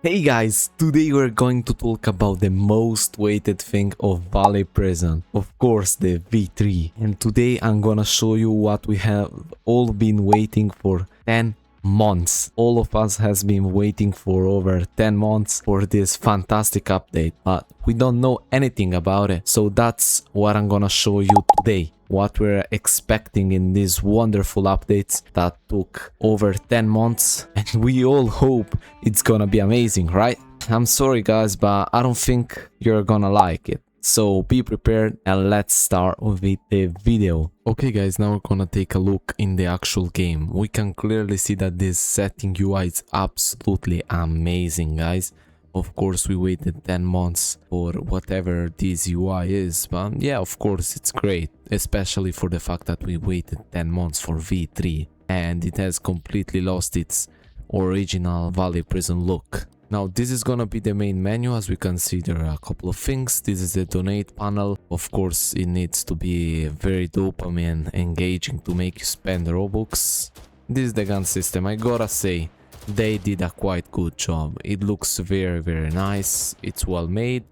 Hey guys, today we're going to talk about the most waited thing of Valley Prison, of course the V3. And today I'm gonna show you what we have all been waiting for 10 months. All of us has been waiting for over 10 months for this fantastic update, but we don't know anything about it. So that's what I'm gonna show you today. What we're expecting in these wonderful updates that took over 10 months, and we all hope it's gonna be amazing, right? I'm sorry guys, but I don't think you're gonna like it. So be prepared and let's start with the video. Okay guys, now we're gonna take a look in the actual game. We can clearly see that this setting UI is absolutely amazing, guys. Of course we waited 10 months for whatever this UI is, but yeah, of course it's great, especially for the fact that we waited 10 months for V3 and it has completely lost its original Valley Prison look. Now this is gonna be the main menu. As we can see, there are a couple of things. This is the donate panel. Of course it needs to be very dopamine engaging to make you spend Robux. This is the gun system. I gotta say, they did a quite good job. It looks very nice, it's well made,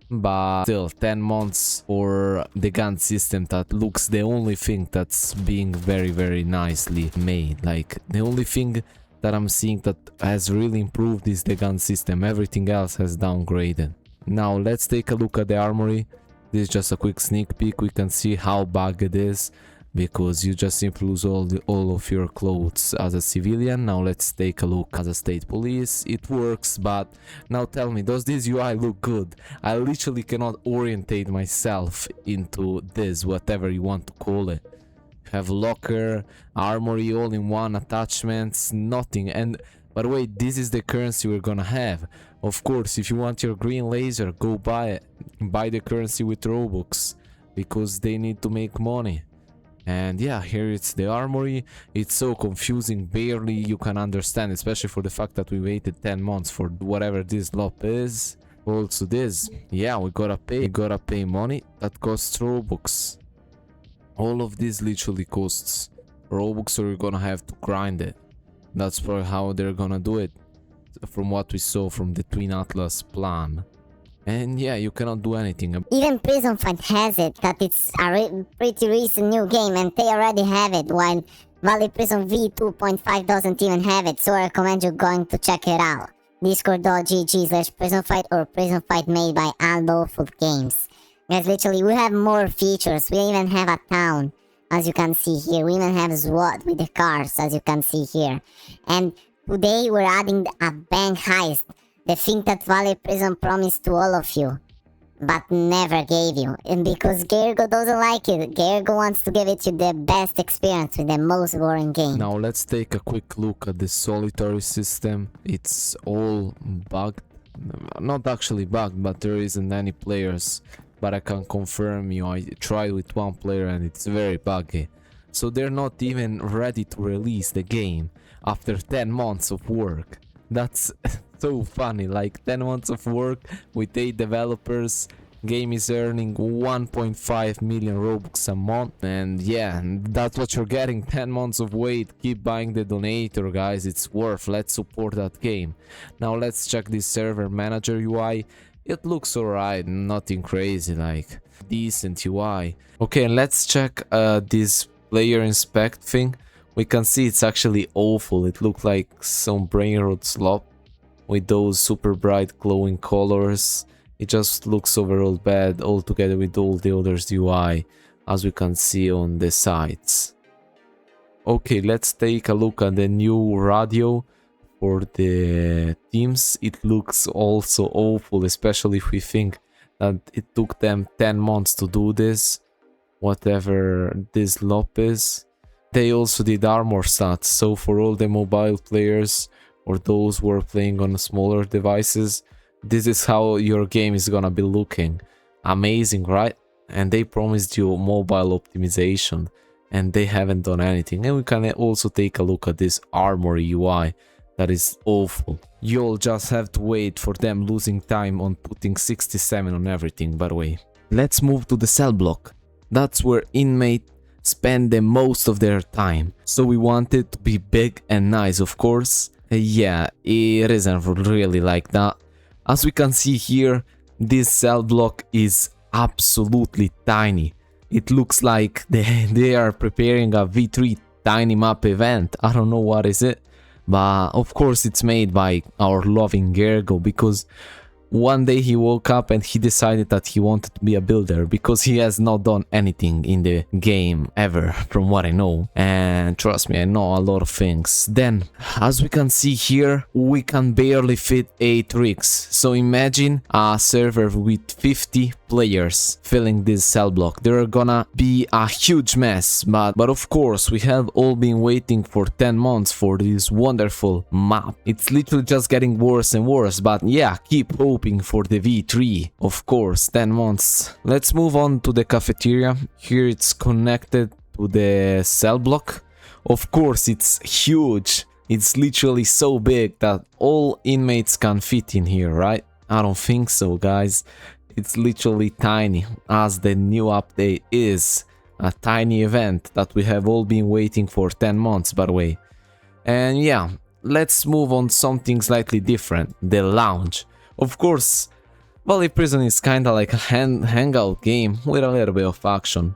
but still 10 months for the gun system that looks the only thing that's being very nicely made. Like the only thing that I'm seeing that has really improved is the gun system. Everything else has downgraded. Now let's take a look at the armory. This is just a quick sneak peek. We can see how bugged it is, because you just simply lose all of your clothes as a civilian. Now let's take a look as a state police. It works, but now tell me, does this UI look good? I literally cannot orientate myself into this, whatever you want to call it. Have locker, armory, all in one, attachments, nothing. And by the way, this is the currency we're gonna have. Of course, if you want your green laser, go buy it. Buy the currency with Robux, because they need to make money. And yeah, here it's the armory. It's so confusing, barely you can understand, especially for the fact that we waited 10 months for whatever this lop is. Also this, yeah, we gotta pay money that costs Robux. All of this literally costs Robux, or you're gonna have to grind it. That's probably how they're gonna do it, from what we saw from the Twin Atlas plan. And yeah, you cannot do anything. Even Prisonfight has it, that it's a pretty recent new game and they already have it, while Valley Prison V2.5 doesn't even have it, so I recommend you going to check it out. Discord.gg/prisonfight or prisonfight made by Unlawful Games. Guys, literally, we have more features. We even have a town, as you can see here. We even have SWAT with the cars, as you can see here. And today we're adding a bank heist. The thing that Valley Prison promised to all of you, but never gave you. And because Gergo doesn't like it, Gergo wants to give it you the best experience with the most boring game. Now let's take a quick look at the solitary system. It's all bugged. Not actually bugged, but there isn't any players. But I can confirm you, I tried with one player and it's very buggy. So they're not even ready to release the game after 10 months of work. That's so funny, like 10 months of work with 8 developers, game is earning 1.5 million Robux a month, and yeah, that's what you're getting. 10 months of wait. Keep buying the donator, guys, it's worth. Let's support that game. Now let's check this server manager UI. It looks alright, nothing crazy, like decent UI. Okay, and let's check this player inspect thing. We can see it's actually awful. It looked like some brain rot slop with those super bright glowing colors. It just looks overall bad altogether with all the others UI, as we can see on the sides. Okay, let's take a look at the new radio for the teams. It looks also awful, especially if we think that it took them 10 months to do this, whatever this lop is. They also did armor stats, so for all the mobile players or those who are playing on smaller devices, this is how your game is gonna be looking. Amazing, right? And they promised you mobile optimization, and they haven't done anything. And we can also take a look at this armory UI. That is awful. You'll just have to wait for them losing time on putting 67 on everything, by the way. Let's move to the cell block. That's where inmates spend the most of their time. So we want it to be big and nice, of course. Yeah, it isn't really like that. As we can see here, this cell block is absolutely tiny. It looks like they are preparing a V3 tiny map event. I don't know what is it, but of course it's made by our loving Gergo, because one day he woke up and he decided that he wanted to be a builder, because he has not done anything in the game ever, from what I know. And trust me, I know a lot of things. Then, as we can see here, we can barely fit 8 rigs. So imagine a server with 50 players filling this cell block. They're gonna be a huge mess, but of course we have all been waiting for 10 months for this wonderful map. It's literally just getting worse and worse, but yeah, keep hoping for the V3, of course. 10 months. Let's move on to the cafeteria. Here it's connected to the cell block. Of course it's huge. It's literally so big that all inmates can fit in here, right? I don't think so, guys. It's literally tiny, as the new update is a tiny event that we have all been waiting for 10 months, by the way. And yeah, let's move on to something slightly different, the lounge. Of course, Valley Prison is kinda like a hangout game with a little bit of action.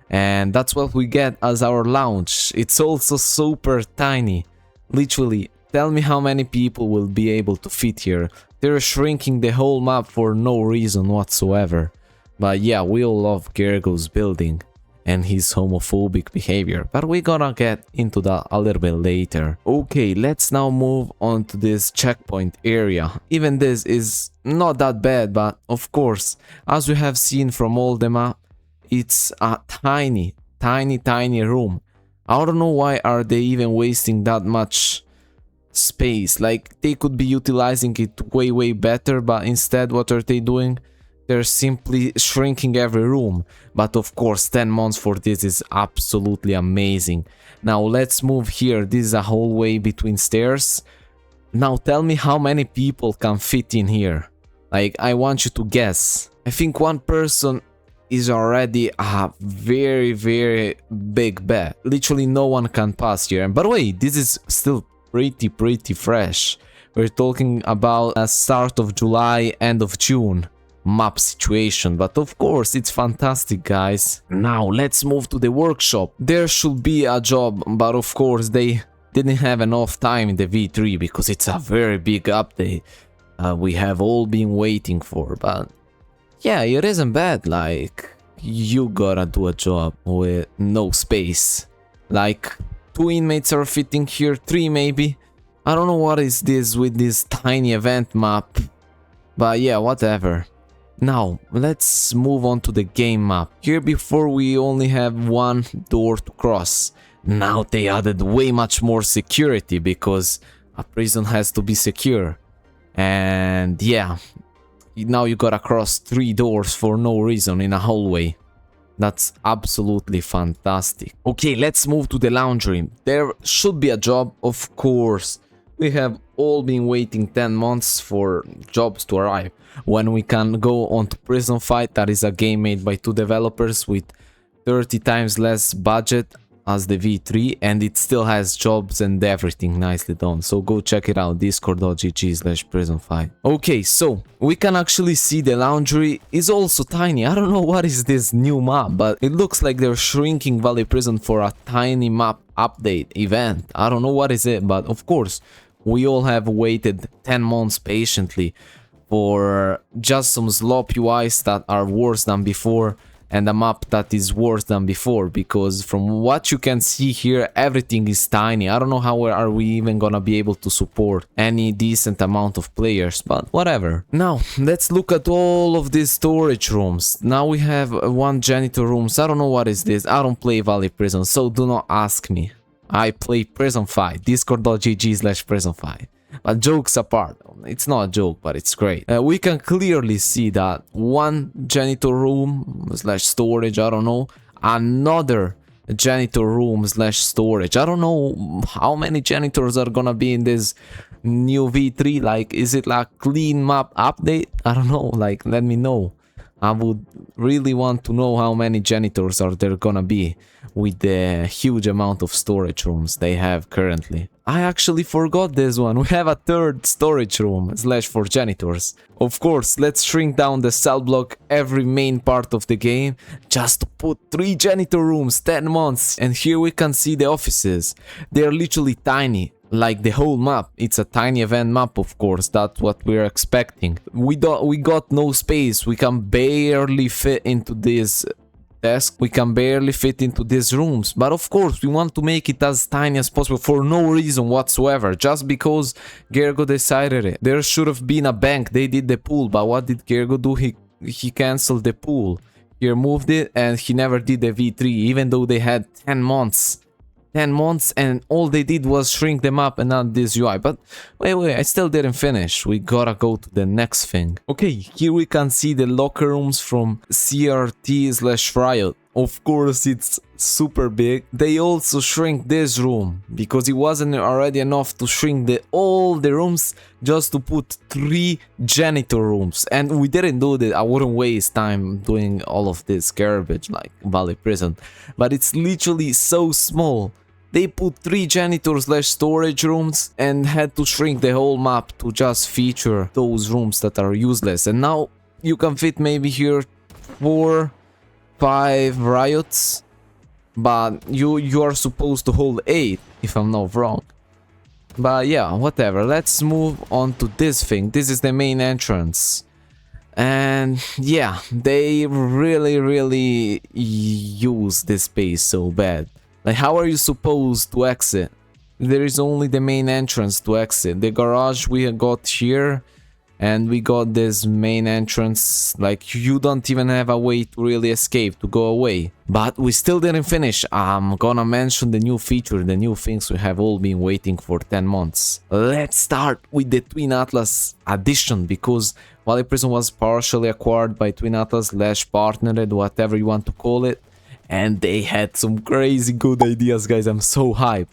And that's what we get as our lounge. It's also super tiny. Literally, tell me how many people will be able to fit here. They're shrinking the whole map for no reason whatsoever. But yeah, we all love Gergo's building and his homophobic behavior, but we're gonna get into that a little bit later. Okay, let's now move on to this checkpoint area. Even this is not that bad, but of course, as we have seen from all the map, it's a tiny room. I don't know why are they even wasting that much space. Like, they could be utilizing it way better, but instead what are they doing? They're simply shrinking every room. But of course, 10 months for this is absolutely amazing. Now let's move here. This is a hallway between stairs. Now tell me how many people can fit in here. Like, I want you to guess. I think one person is already a very big bet. Literally no one can pass here. And by the way, this is still pretty fresh. We're talking about a start of July, end of June map situation, but of course it's fantastic, guys. Now let's move to the workshop. There should be a job, but of course they didn't have enough time in the V3 because it's a very big update we have all been waiting for. But yeah, it isn't bad. Like, you gotta do a job with no space. Like, 2 inmates are fitting here, 3 maybe. I don't know what is this with this tiny event map, but yeah, whatever. Now, let's move on to the game map. Here before we only have 1 door to cross. Now they added way much more security because a prison has to be secure. And yeah, now you gotta cross 3 doors for no reason in a hallway. That's absolutely fantastic. Okay, let's move to the laundry. There should be a job, of course. We have all been waiting 10 months for jobs to arrive, when we can go on to Prisonfight. That is a game made by 2 developers with 30 times less budget as the V3, and it still has jobs and everything nicely done. So go check it out, discord.gg/prisonfight. Okay, so we can actually see the laundry is also tiny. I don't know what is this new map, but it looks like they're shrinking Valley Prison for a tiny map update event. I don't know what is it, but of course we all have waited 10 months patiently for just some slop UIs that are worse than before, and a map that is worse than before, because from what you can see here, everything is tiny. I don't know how are we even gonna be able to support any decent amount of players, but whatever. Now, let's look at all of these storage rooms. Now we have 1 janitor rooms. I don't know what is this. I don't play Valley Prison, so do not ask me. I play Prisonfight, discord.gg/prisonfight. But jokes apart, it's not a joke, but it's great. We can clearly see that 1 janitor room / storage, I don't know, another janitor room / storage. I don't know how many janitors are gonna be in this new V3. Like, is it like clean map update? I don't know, like, let me know. I would really want to know how many janitors are there gonna be with the huge amount of storage rooms they have currently. I actually forgot this one. We have a third storage room slash for janitors. Of course, let's shrink down the cell block every main part of the game just to put 3 janitor rooms, 10 months. And here we can see the offices. They are literally tiny. Like the whole map. It's a tiny event map, of course. That's what we're expecting. We got no space. We can barely fit into this desk. We can barely fit into these rooms. But of course, we want to make it as tiny as possible for no reason whatsoever. Just because Gergo decided it. There should have been a bank. They did the pool. But what did Gergo do? He canceled the pool. He removed it and he never did the V3. Even though they had 10 months. 10 months and all they did was shrink them up and not this UI. But wait, I still didn't finish. We gotta go to the next thing. Okay, here we can see the locker rooms from CRT/Riot. Of course, it's super big. They also shrink this room because it wasn't already enough to shrink all the rooms just to put 3 janitor rooms. And we didn't do that. I wouldn't waste time doing all of this garbage like Valley Prison. But it's literally so small. They put 3 janitor/storage rooms and had to shrink the whole map to just feature those rooms that are useless. And now you can fit maybe here 4, 5 riots, but you are supposed to hold 8 if I'm not wrong. But yeah, whatever. Let's move on to this thing. This is the main entrance. And yeah, they really use this space so bad. Like, how are you supposed to exit? There is only the main entrance to exit. The garage we got here, and we got this main entrance. Like, you don't even have a way to really escape, to go away. But we still didn't finish. I'm gonna mention the new feature, the new things we have all been waiting for 10 months. Let's start with the Twin Atlas addition, because Valley Prison was partially acquired by Twin Atlas / partnered, whatever you want to call it. And they had some crazy good ideas, guys. I'm so hyped.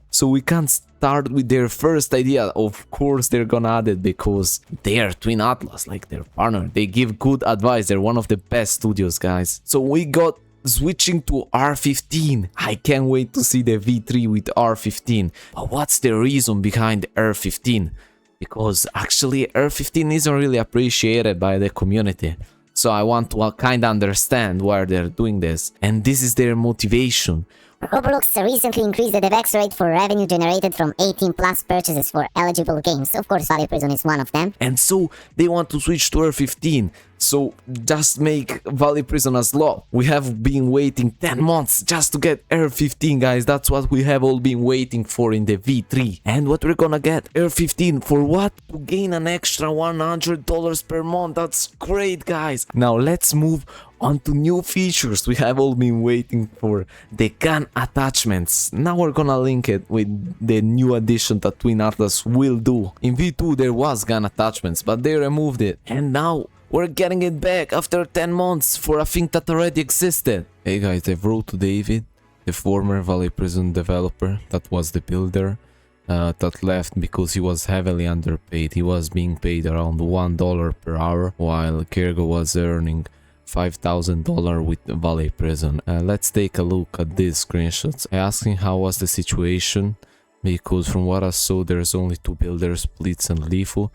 So we can start with their first idea. Of course, they're gonna add it because they are Twin Atlas, like their partner. They give good advice. They're one of the best studios, guys. So we got switching to R15. I can't wait to see the V3 with R15. But what's the reason behind R15? Because actually R15 isn't really appreciated by the community. So I want to kind of understand why they're doing this. And this is their motivation. Roblox recently increased the DevEx rate for revenue generated from 18+ purchases for eligible games. Of course, Valley Prison is one of them. And so they want to switch to R15. So just make Valley Prison as law. We have been waiting 10 months just to get R15, guys. That's what we have all been waiting for in the V3. And what we're gonna get? R15 for what? To gain an extra $100 per month. That's great, guys. Now let's move on to new features we have all been waiting for. The gun attachments. Now we're gonna link it with the new addition that Twin Atlas will do. In V2 there was gun attachments, but they removed it. And now we're getting it back after 10 months for a thing that already existed. Hey guys, I wrote to David, the former Valley Prison developer that was the builder, that left because he was heavily underpaid. He was being paid around $1 per hour, while Gergo was earning $5,000 with Valley Prison. Let's take a look at these screenshots. I asked him how was the situation, because from what I saw there's only 2 builders, Blitz and Lifu.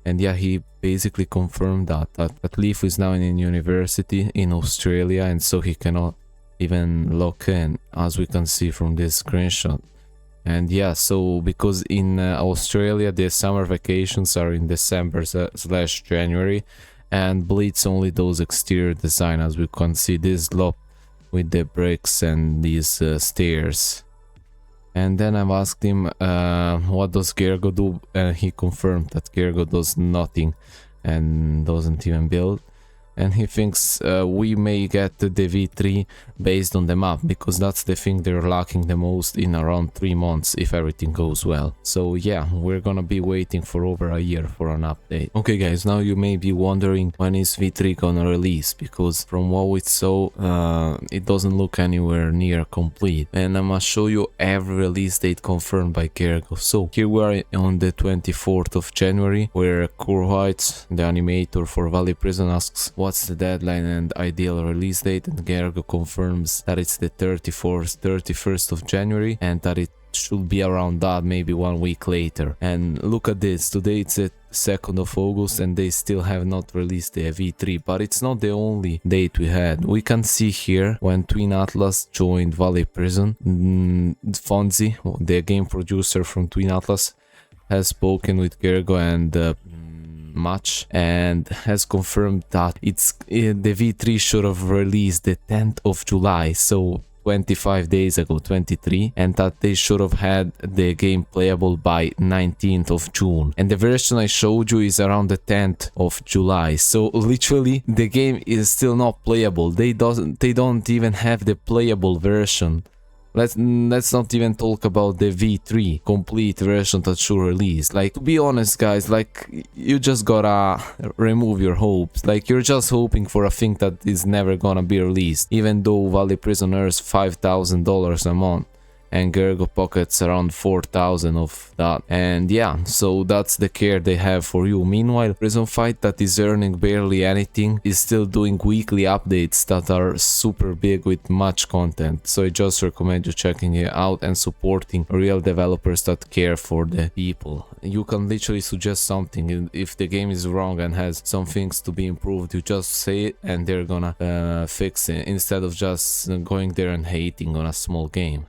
And yeah, he basically confirmed that Lifu is now in a university in Australia, and so he cannot even log in, as we can see from this screenshot. And yeah, so because in Australia the summer vacations are in December/January, and Blitz only does exterior design, as we can see this lot with the bricks and these stairs. And then I've asked him what does Gergo do, and he confirmed that Gergo does nothing and doesn't even build. And he thinks we may get the V3 based on the map, because that's the thing they're lacking the most in around 3 months if everything goes well. So yeah, we're gonna be waiting for over a year for an update. Okay guys, now you may be wondering when is V3 gonna release, because from what we saw it doesn't look anywhere near complete. And I'm gonna show you every release date confirmed by Gergo. So here we are on the 24th of January, where Kurwhite, the animator for Valley Prison, asks what's the deadline and ideal release date, and Gergo confirms that it's the 31st of January and that it should be around that, maybe 1 week later. And look at this, today it's the 2nd of August and they still have not released the V3, but it's not the only date we had. We can see here when Twin Atlas joined Valley Prison, Fonzie, the game producer from Twin Atlas, has spoken with Gergo and Match and has confirmed that the V3 should have released the 10th of July, so 25 days ago, 23, and that they should have had the game playable by 19th of June. And the version I showed you is around the 10th of July. So literally the game is still not playable. They don't even have the playable version. Let's not even talk about the V3 complete version that should release. Like, to be honest, guys, like, you just gotta remove your hopes. Like, you're just hoping for a thing that is never gonna be released, even though Valley Prison earns $5,000 a month and Gergo pockets around 4,000 of that. And yeah, so that's the care they have for you. Meanwhile, Prisonfight, that is earning barely anything, is still doing weekly updates that are super big with much content. So I just recommend you checking it out and supporting real developers that care for the people. You can literally suggest something. If the game is wrong and has some things to be improved, you just say it and they're gonna fix it, instead of just going there and hating on a small game.